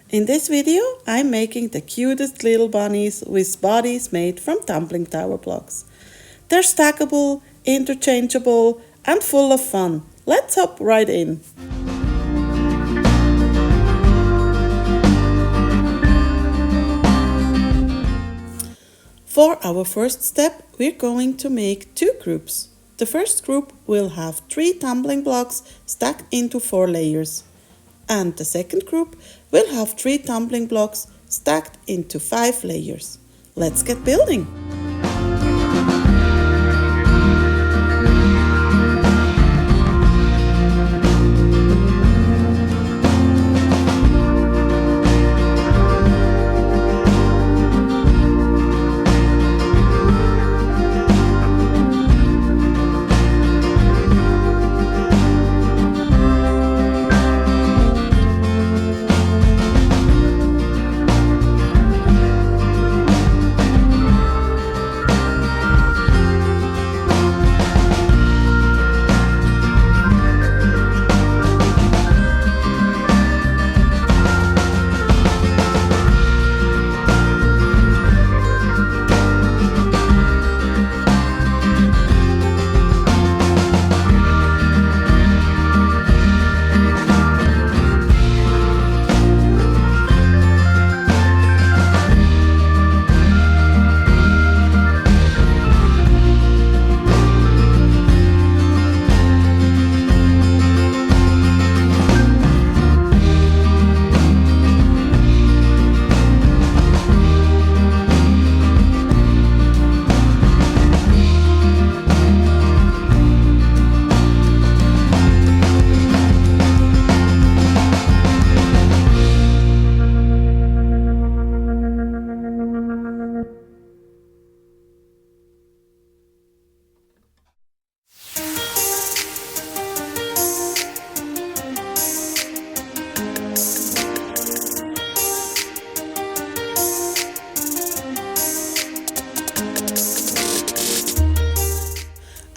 In this video, I'm making the cutest little bunnies with bodies made from tumbling tower blocks. They're stackable, interchangeable, and full of fun. Let's hop right in. For our first step, we're going to make two groups. The first group will have 3 tumbling blocks stacked into 4 layers. And the second group will have 3 tumbling blocks stacked into 5 layers. Let's get building!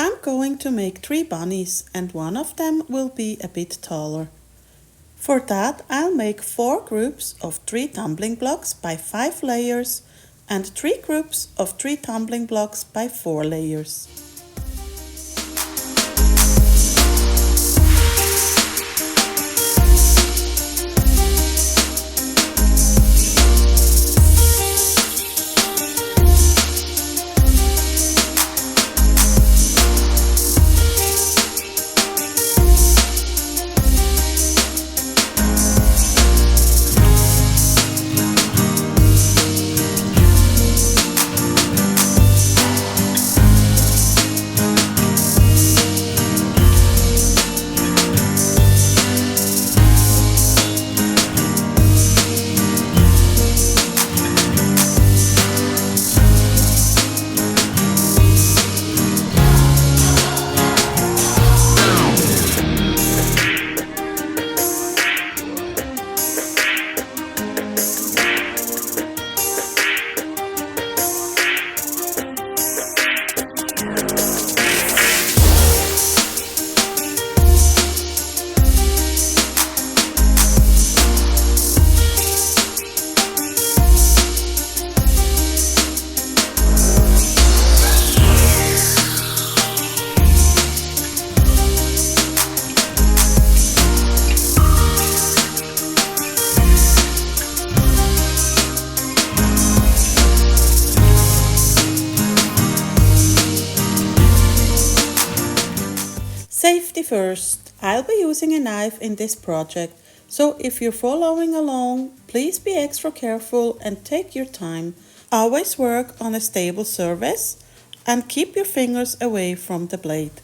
I'm going to make 3 bunnies and one of them will be a bit taller. For that, I'll make 4 groups of 3 tumbling blocks by 5 layers and 3 groups of 3 tumbling blocks by 4 layers. Safety first. I'll be using a knife in this project, so if you're following along, please be extra careful and take your time. Always work on a stable surface and keep your fingers away from the blade.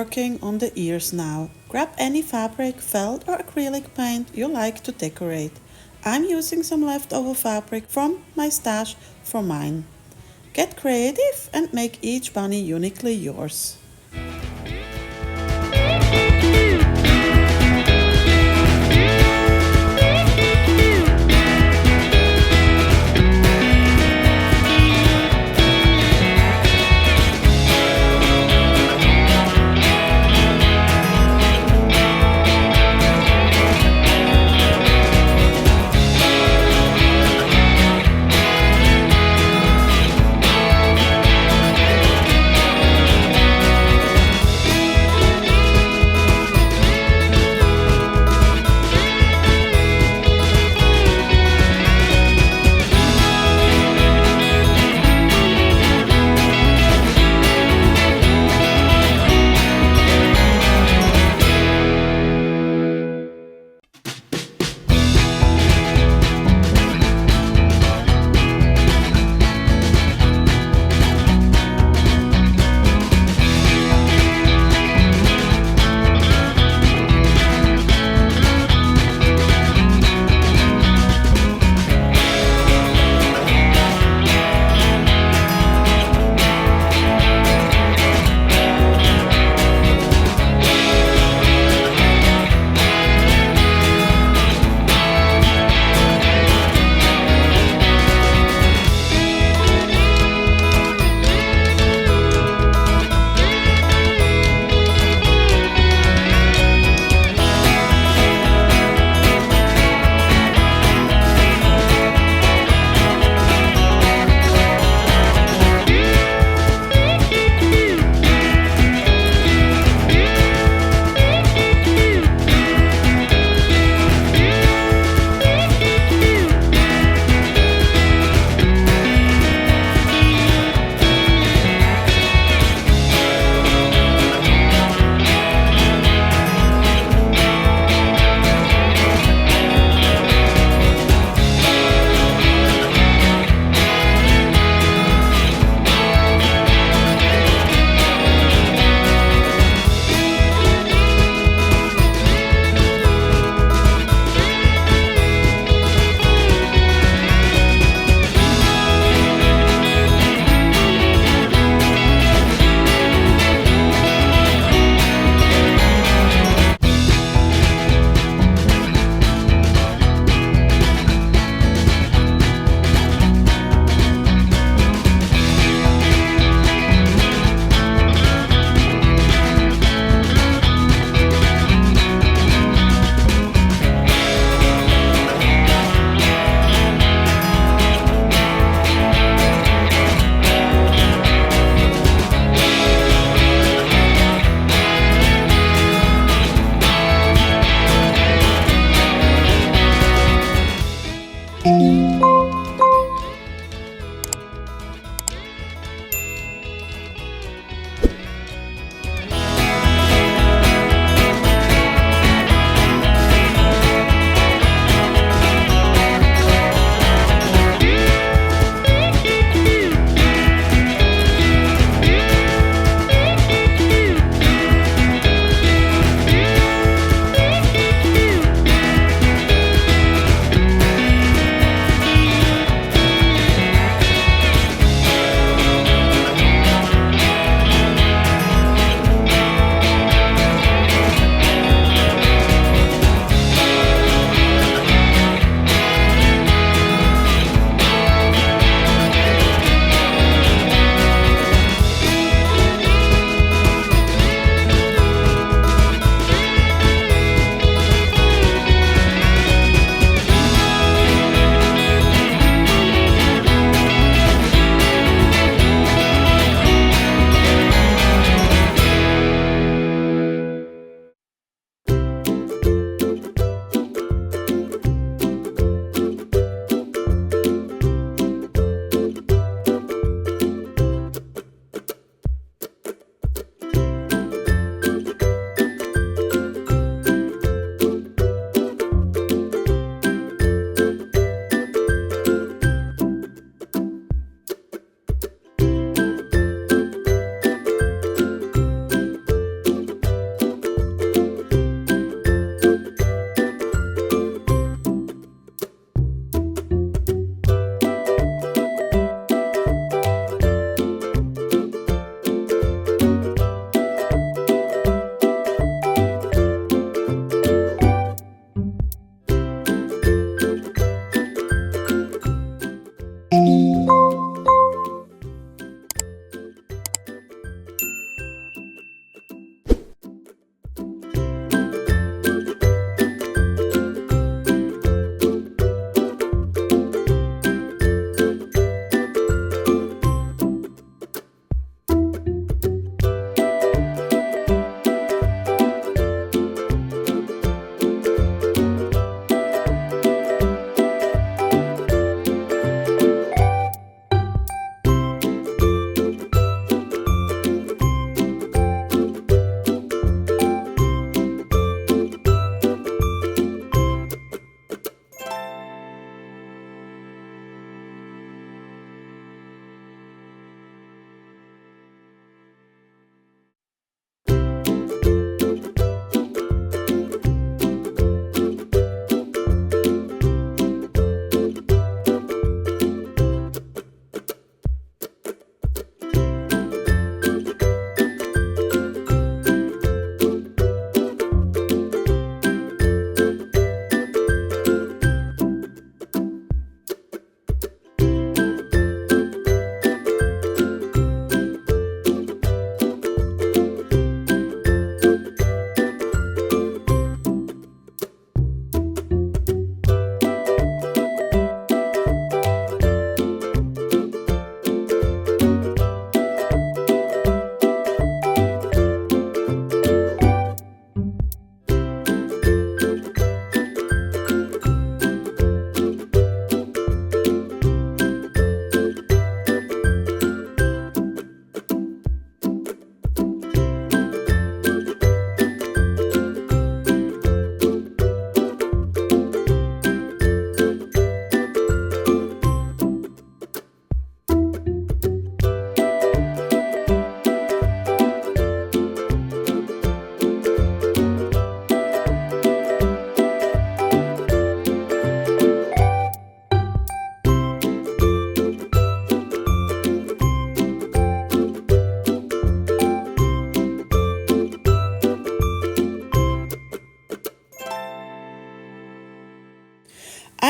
Working on the ears now. Grab any fabric, felt or acrylic paint you like to decorate. I'm using some leftover fabric from my stash for mine. Get creative and make each bunny uniquely yours.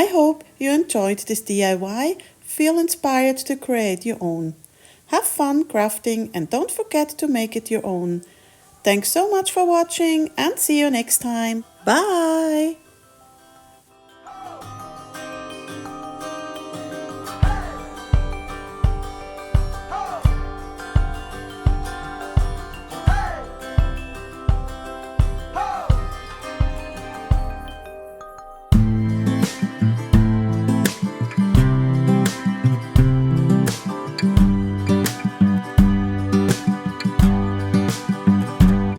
I hope you enjoyed this DIY, feel inspired to create your own. Have fun crafting and don't forget to make it your own. Thanks so much for watching and see you next time. Bye!